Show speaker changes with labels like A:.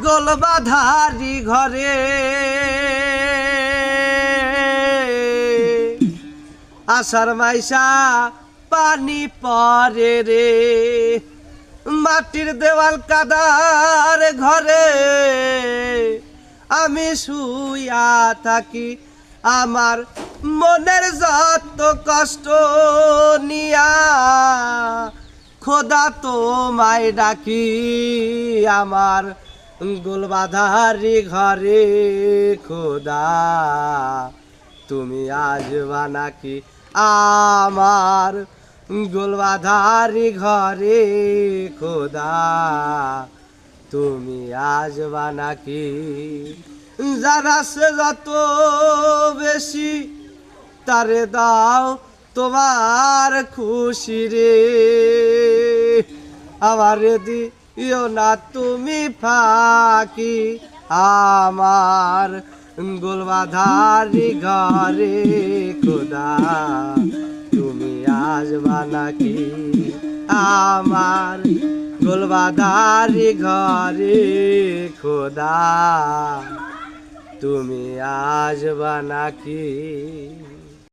A: গোলবাধারি ঘরে আষাঢ় মাইশা পানি পরে রে মাটির দেওয়াল কাদার ঘরে আমি শুইয়া থাকি আমার মনের যত কষ্ট নিয়া খোদা তোমায় ডাকি আমার গোলবাধারি ঘরে খোদা তুমি আসবা নাকি আমার গোলবাধারি ঘরে খোদা তুমি আসবা নাকি যারা সে যত বেশি তারে দাও তোমার খুশি রে আমার দিও না তুমি ফাঁকি আমার গোলবাধারি ঘরে খোদা তুমি আসবা নাকি আমার গোলবাধারি ঘরে খোদা তুমি আসবা নাকি।